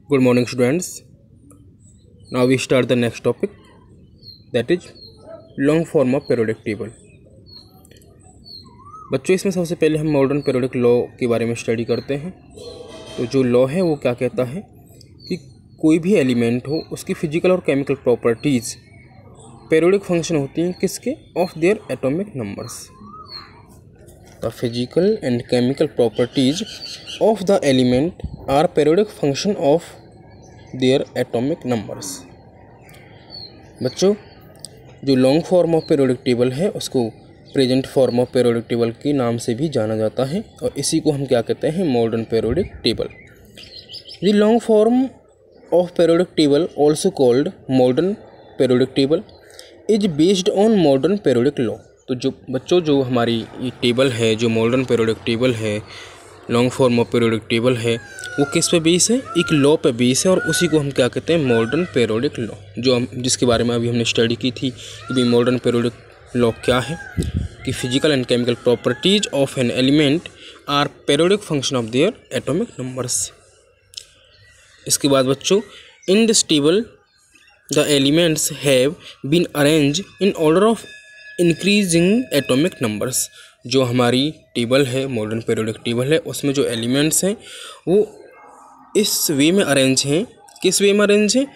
Good morning, students. Now we start the next topic, that is long form of periodic table. बच्चों, इसमें सबसे पहले हम modern periodic law के बारे में स्टडी करते हैं। तो जो लॉ है वो क्या कहता है कि कोई भी एलिमेंट हो उसकी फिजिकल और केमिकल प्रॉपर्टीज़ पीरियोडिक फंक्शन होती हैं किसके, of their atomic numbers. The physical and chemical properties of the element are periodic function of their atomic numbers. बच्चों, जो long form of periodic table है उसको present form of periodic table के नाम से भी जाना जाता है और इसी को हम क्या कहते हैं, modern periodic table. The long form of periodic table also called modern periodic table is based on modern periodic law. तो जो बच्चों, जो हमारी ये टेबल है, जो मॉडर्न पीरियोडिक टेबल है, long form of periodic table है, वो किस पे बेस है, एक लॉ पे बेस है और उसी को हम क्या कहते हैं, मॉडर्न पीरियोडिक लॉ। जो हम जिसके बारे में अभी हमने स्टडी की थी कि भाई मॉडर्न पीरियोडिक लॉ क्या है, कि physical and chemical properties of an element are periodic function of their atomic numbers. इसके बाद बच्चों, in this table the elements have been arrange in order of increasing atomic numbers. जो हमारी table है, modern periodic table है, उसमें जो elements हैं वो इस वे में अरेंज हैं। किस वे में अरेंज है,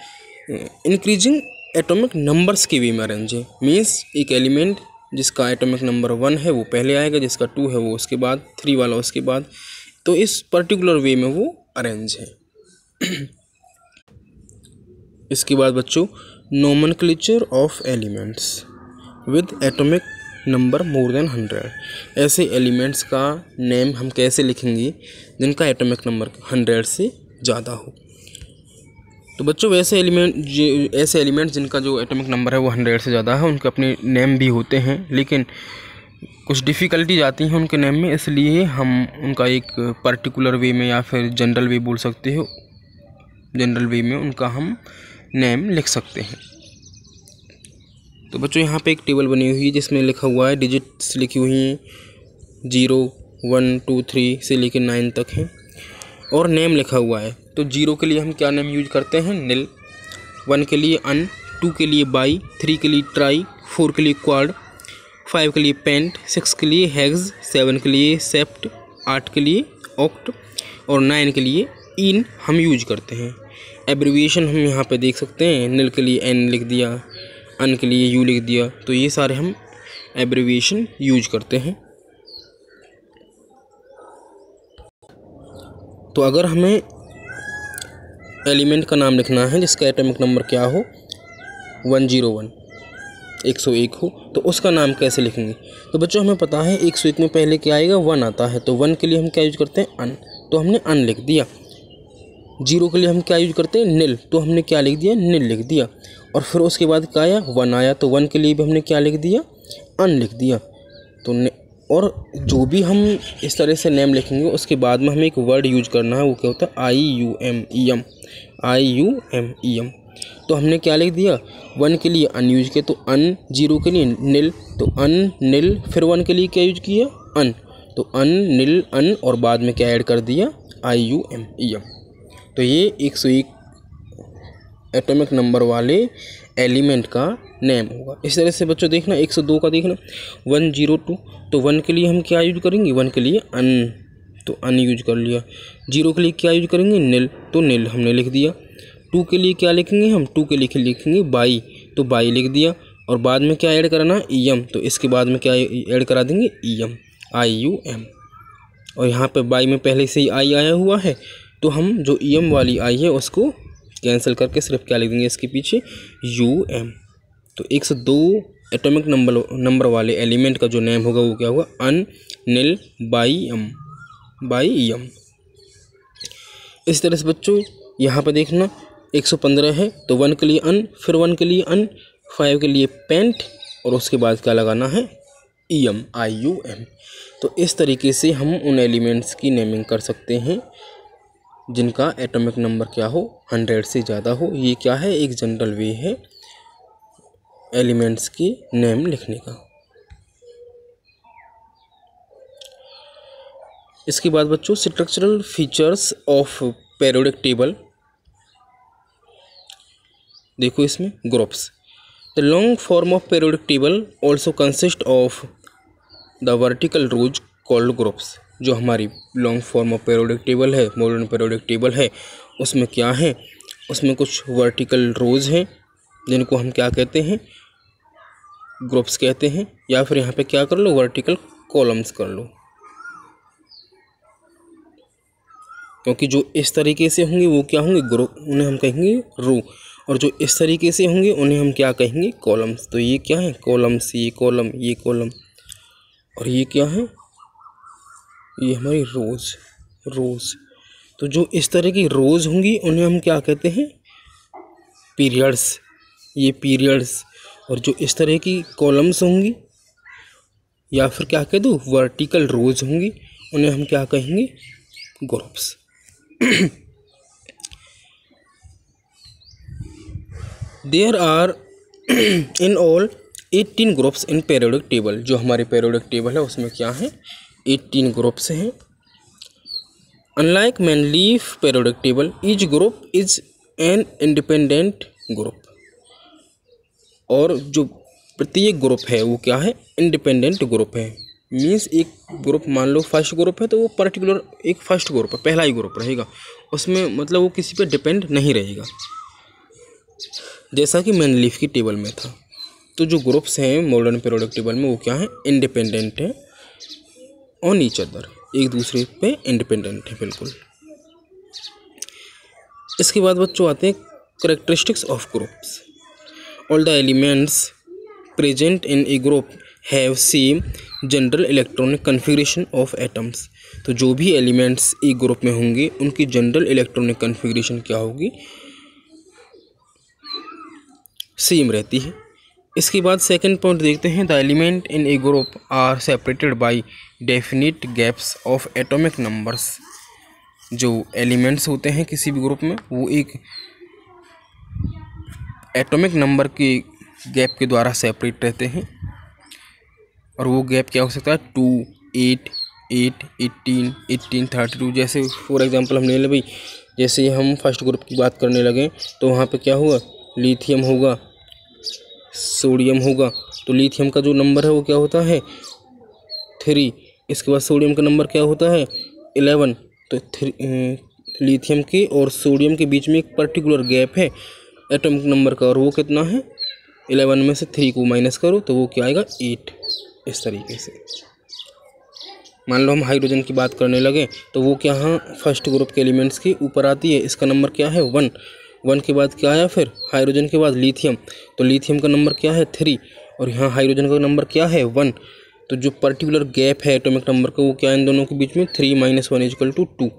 इंक्रीजिंग एटॉमिक नंबर्स के वे में अरेंज है। मीन्स एक एलिमेंट जिसका एटॉमिक नंबर 1 है वो पहले आएगा, जिसका 2 है वो उसके बाद, 3 वाला उसके बाद। तो इस पर्टिकुलर वे में वो अरेंज है। इसके बाद बच्चों, nomenclature of elements with atomic number more than 100। ऐसे एलिमेंट्स का नेम हम कैसे लिखेंगे जिनका एटॉमिक नंबर 100 से ज़्यादा हो। तो बच्चों, ऐसे एलिमेंट जिनका जो एटॉमिक नंबर है वो 100 से ज़्यादा है, उनके अपने नेम भी होते हैं, लेकिन कुछ डिफ़िकल्टीज आती हैं उनके नेम में, इसलिए हम उनका एक पर्टिकुलर वे में या फिर जनरल वे बोल सकते हो, जनरल वे में उनका हम नेम लिख सकते हैं। तो बच्चों, यहाँ पे एक टेबल बनी हुई है जिसमें लिखा हुआ है, डिजिट्स लिखी हुई हैं 0, 1, 2, 3 से लेकर 9 तक हैं और नेम लिखा हुआ है। तो 0 के लिए हम क्या नेम यूज करते हैं, नील, 1 के लिए अन, 2 के लिए बाई, 3 के लिए ट्राई, 4 के लिए क्वाड, 5 के लिए पेंट, 6 के लिए हेक्स, 7 के लिए सेप्ट, 8 के लिए ऑक्ट और 9 के लिए इन हम यूज करते हैं। एब्रीविएशन हम यहाँ पे देख सकते हैं, नील के लिए एन लिख दिया, अन के लिए यू लिख दिया, तो ये सारे हम एब्रीविएशन यूज करते हैं। तो अगर हमें एलिमेंट का नाम लिखना है जिसका एटॉमिक नंबर क्या हो, 101, 101 हो, तो उसका नाम कैसे लिखेंगे। तो बच्चों, हमें पता है 101 में पहले क्या आएगा, 1 आता है, तो 1 के लिए हम क्या यूज करते हैं, अन, तो हमने अन लिख दिया। 0 के लिए हम क्या यूज करते हैं, नील, तो हमने क्या लिख दिया, नील लिख दिया। और फिर उसके बाद क्या आया, 1 आया, तो 1 के लिए भी हमने क्या लिख दिया, अन लिख दिया। तो और जो भी हम इस तरह से नेम लिखेंगे उसके बाद में हमें एक वर्ड यूज करना है, वो क्या होता है, IUMEM, IUMEM। तो हमने क्या लिख दिया, 1 के लिए अन यूज किया, तो अन, 0 के लिए नील, तो अन नील, फिर 1 के लिए क्या यूज किया, अन, तो अन नील अन और बाद में क्या ऐड कर दिया, IUMEM। तो ये 101 एटॉमिक नंबर वाले एलिमेंट का नेम होगा। इस तरह से बच्चों देखना, 102 का देखना, 102, तो 1 के लिए हम क्या यूज करेंगे, 1 के लिए अन, तो अन यूज कर लिया। 0 के लिए क्या यूज करेंगे, नील, तो नील हमने लिख दिया। 2 के लिए क्या लिखेंगे हम, 2 के लिए लिखेंगे बाई, तो बाई लिख दिया। और बाद में क्या ऐड कराना, EM, तो इसके बाद में क्या ऐड करा देंगे, EM, IUM। और यहाँ पे बाई में पहले से ही आई आया हुआ है, तो हम जो EM वाली आई है उसको कैंसिल करके सिर्फ क्या लिख देंगे इसके पीछे, UM। तो 102 एटॉमिक नंबर वाले एलिमेंट का जो नेम होगा वो क्या होगा, अन नील बाई एम। इस तरह से बच्चों यहाँ पे देखना, 115 है, तो 1 के लिए अन, फिर 1 के लिए अन, 5 के लिए पेंट और उसके बाद क्या लगाना है, EM, IUM। तो इस तरीके से हम उन एलिमेंट्स की नेमिंग कर सकते हैं जिनका एटॉमिक नंबर क्या हो, 100 से ज़्यादा हो। ये क्या है, एक जनरल वे है एलिमेंट्स की नेम लिखने का। इसके बाद बच्चों, structural features of periodic table देखो इसमें groups. The long form of periodic table also consist of the vertical rows called groups. जो हमारी long form of periodic table है, मॉडर्न पीरियोडिक टेबल है, उसमें क्या है, उसमें कुछ वर्टिकल रोज हैं जिनको हम क्या कहते हैं, ग्रुप्स कहते हैं। या फिर यहाँ पे क्या कर लो, वर्टिकल कॉलम्स कर लो, क्योंकि जो इस तरीके से होंगे वो क्या होंगे, ग्रुप, उन्हें हम कहेंगे रो, और जो इस तरीके से होंगे उन्हें हम क्या कहेंगे, कॉलम्स। तो ये क्या है, कॉलम्स, ये कॉलम, ये कॉलम, और ये क्या है, ये हमारी रोज, रोज। तो जो इस तरह की रोज होंगी उन्हें हम क्या कहते हैं, पीरियड्स, ये पीरियड्स। और जो इस तरह की कॉलम्स होंगी या फिर क्या कह दूँ, वर्टिकल रोज होंगी, उन्हें हम क्या कहेंगे, groups. There are in all 18 groups in periodic table. जो हमारे पीरियोडिक टेबल है उसमें क्या है, 18 ग्रुप्स हैं। अनलाइक मैनलीफ periodic table, each group is an independent group. और जो प्रत्येक ग्रुप है वो क्या है, इंडिपेंडेंट ग्रुप है। मीन्स एक ग्रुप, मान लो फर्स्ट ग्रुप है तो वो पर्टिकुलर एक फर्स्ट ग्रुप है, पहला ही ग्रुप रहेगा, उसमें मतलब वो किसी पे डिपेंड नहीं रहेगा, जैसा कि मैनलीफ की टेबल में था। तो जो ग्रुप्स हैं मॉडर्न पीरियोडिक टेबल में वो क्या है, इंडिपेंडेंट है ऑन ईच अदर, एक दूसरे पे इंडिपेंडेंट है बिल्कुल। इसके बाद बच्चों आते हैं characteristics of groups. All the elements present in a group have same general electronic configuration of atoms. तो जो भी एलिमेंट्स एक ग्रुप में होंगे उनकी जनरल इलेक्ट्रॉनिक कन्फिगरेशन क्या होगी, सेम रहती है। इसके बाद सेकंड पॉइंट देखते हैं, the element in a group are separated by definite gaps of atomic numbers. जो एलिमेंट्स होते हैं किसी भी ग्रुप में वो एक एटॉमिक नंबर के गैप के द्वारा सेपरेट रहते हैं, और वो गैप क्या हो सकता है, 2, 8, 8, 18, 18, 32। जैसे फॉर एग्जांपल हम ले लें भाई, जैसे हम फर्स्ट ग्रुप की बात करने लगे तो वहाँ पे क्या हुआ, लिथियम होगा, सोडियम होगा। तो लिथियम का जो नंबर है वो क्या होता है, 3। इसके बाद सोडियम का नंबर क्या होता है, 11। तो लिथियम के और सोडियम के बीच में एक पर्टिकुलर गैप है एटॉमिक नंबर का, और वो कितना है, 11 में से 3 को माइनस करो तो वो क्या आएगा, 8। इस तरीके से मान लो हम हाइड्रोजन की बात करने लगे तो वो क्या, हाँ, फर्स्ट ग्रुप के एलिमेंट्स के ऊपर आती है, इसका नंबर क्या है, 1। 1 के बाद क्या आया, फिर हाइड्रोजन के बाद लिथियम, तो लिथियम का नंबर क्या है, 3, और यहाँ हाइड्रोजन का नंबर क्या है, 1। तो जो पर्टिकुलर गैप है एटॉमिक नंबर का वो क्या है इन दोनों के बीच में, 3 - 1 = 2।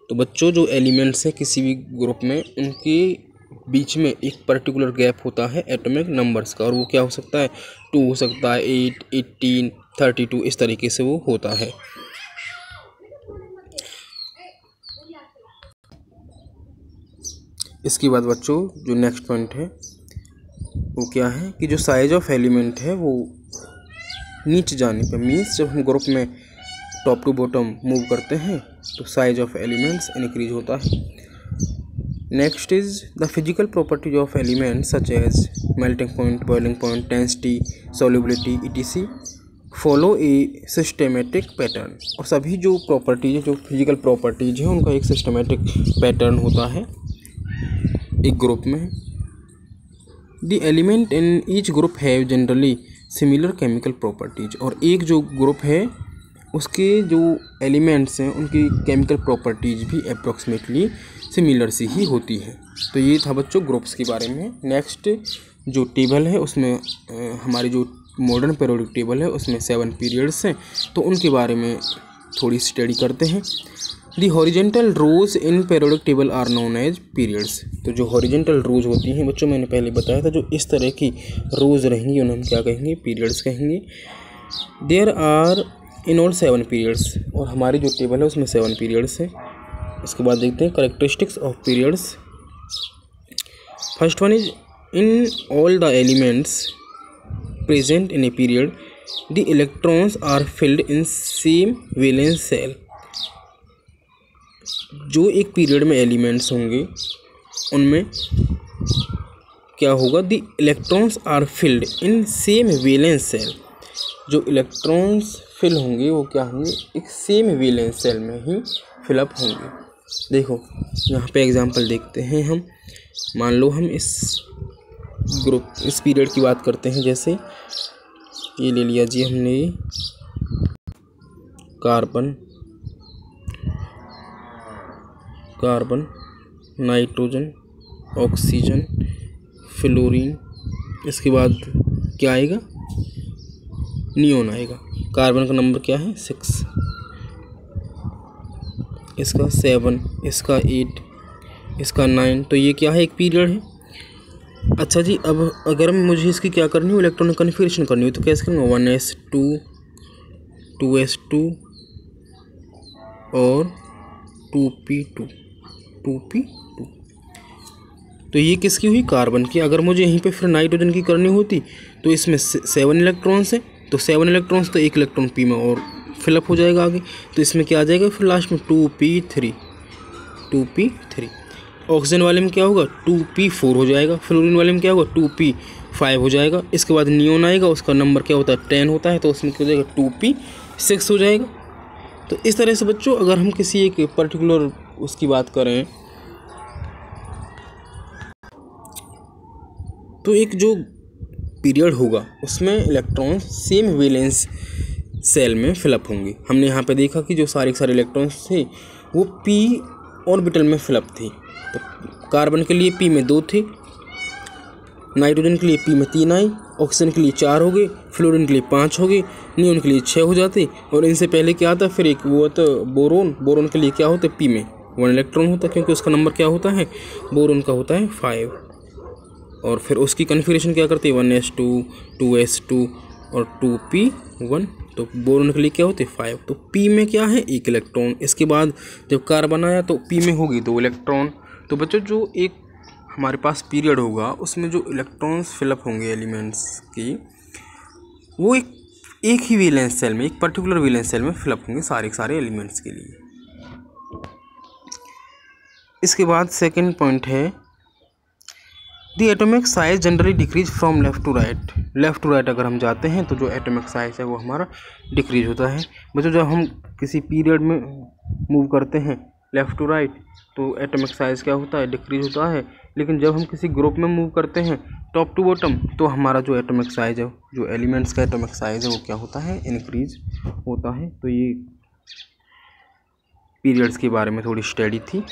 तो बच्चों जो एलिमेंट्स हैं किसी भी ग्रुप में उनके बीच में एक पर्टिकुलर गैप होता है एटॉमिक नंबर्स का, और वो क्या हो सकता है, 2 हो सकता है, 8, 18, 32, इस तरीके से वो होता है। इसके बाद बच्चों जो नेक्स्ट पॉइंट है वो क्या है कि जो साइज ऑफ एलिमेंट है वो नीचे जाने पर, मीन्स जब हम ग्रुप में टॉप टू बॉटम मूव करते हैं तो साइज ऑफ एलिमेंट्स इंक्रीज होता है। Next is the physical properties of elements such as melting point, boiling point, density, solubility etc. Follow a systematic pattern. और सभी जो प्रॉपर्टीज है, जो फिजिकल प्रॉपर्टीज हैं, उनका एक सिस्टमेटिक पैटर्न होता है एक ग्रुप में। The element in each group have generally similar chemical properties. और एक जो ग्रुप है उसके जो एलिमेंट्स हैं उनकी केमिकल प्रॉपर्टीज भी अप्रॉक्सीमेटली सिमिलर सी ही होती है। तो ये था बच्चों ग्रुप्स के बारे में। नेक्स्ट जो टेबल है उसमें हमारी जो मॉडर्न पीरियोडिक टेबल है उसमें 7 पीरियड्स हैं, तो उनके बारे में थोड़ी स्टडी करते हैं। The horizontal rows in periodic table are known as periods. तो जो हॉरिजेंटल रोज होती हैं बच्चों, मैंने पहले बताया था, जो इस तरह की रोज रहेंगी उन्हें हम क्या कहेंगे, पीरियड्स कहेंगे। There are in all 7 periods. और हमारी जो टेबल है उसमें 7 पीरियड्स हैं। इसके बाद देखते हैं characteristics of periods. First one is in all the elements present in a period the electrons are filled in same valence shell. जो एक पीरियड में एलिमेंट्स होंगे उनमें क्या होगा, the electrons are filled in same valence shell. जो electrons fill होंगे वो क्या होंगे, एक सेम वैलेंस सेल में ही फिलअप होंगे। देखो यहाँ पे एग्जांपल देखते हैं हम। मान लो हम इस पीरियड की बात करते हैं, जैसे ये ले लिया जी हमने, कार्बन, नाइट्रोजन, ऑक्सीजन, फ्लोरीन, इसके बाद क्या आएगा, नियोन आएगा। कार्बन का नंबर क्या है 6, इसका 7, इसका 8, इसका 9। तो ये क्या है, एक पीरियड है। अच्छा जी, अब अगर मुझे इसकी क्या करनी हो, इलेक्ट्रॉन कन्फिगरेशन करनी हो तो कैसे करना, 1s2, 2s2 और 2p2, 2p2। तो ये किसकी हुई, कार्बन की। अगर मुझे यहीं पे फिर नाइट्रोजन की करनी होती तो इसमें 7 इलेक्ट्रॉन्स हैं, तो 7 इलेक्ट्रॉन्स तो 1 इलेक्ट्रॉन पी में और फिलअप हो जाएगा आगे। तो इसमें क्या आ जाएगा फिर लास्ट में 2p3। ऑक्सीजन वाले में क्या होगा, 2p4 हो जाएगा। फ्लोरीन वाले में क्या होगा, 2p5 हो जाएगा। इसके बाद नियोन आएगा, उसका नंबर क्या होता है 10 होता है, तो उसमें क्या हो जाएगा 2p6 हो जाएगा। तो इस तरह से बच्चों अगर हम किसी एक पर्टिकुलर उसकी बात करें तो एक जो पीरियड होगा उसमें इलेक्ट्रॉन सेम वैलेंस सेल में फिलअप होंगे। हमने यहाँ पे देखा कि जो सारे इलेक्ट्रॉन्स थे वो p ऑर्बिटल में फिलअप थे। तो कार्बन के लिए p में 2 थे, नाइट्रोजन के लिए p में 3 आए, ऑक्सीजन के लिए 4 हो गए, फ्लोरीन के लिए 5 हो गए, नियोन के लिए 6 हो जाते। और इनसे पहले क्या आता, फिर एक वो आता बोरोन के लिए क्या होता है, p में 1 इलेक्ट्रॉन होता है, क्योंकि उसका नंबर क्या होता है, बोरोन का होता है 5। और फिर उसकी कन्फिगरेशन क्या करती है, 1s2, 2s2 और 2p1। तो बोरोन के लिए क्या होते हैं 5। तो p में क्या है, 1 इलेक्ट्रॉन। इसके बाद जब कार्बन आया तो p में होगी 2 इलेक्ट्रॉन। तो बच्चों जो एक हमारे पास पीरियड होगा उसमें जो इलेक्ट्रॉन्स फिलअप होंगे एलिमेंट्स की, वो एक ही वैलेंस सेल में, एक पर्टिकुलर वैलेंस सेल में फिलअप होंगे सारे एलिमेंट्स के लिए। इसके बाद सेकेंड पॉइंट है, the atomic size generally decrease from left to right. Left to right अगर हम जाते हैं तो जो एटॉमिक साइज है वो हमारा डिक्रीज होता है। बच्चों जब हम किसी पीरियड में मूव करते हैं लेफ़्ट टू राइट तो एटॉमिक साइज क्या होता है, डिक्रीज होता है। लेकिन जब हम किसी ग्रुप में मूव करते हैं टॉप टू बॉटम तो हमारा जो एटॉमिक साइज है, जो एलिमेंट्स का एटॉमिक साइज है वो क्या होता है, इंक्रीज होता है। तो ये पीरियड्स के बारे में थोड़ी स्टडी थी।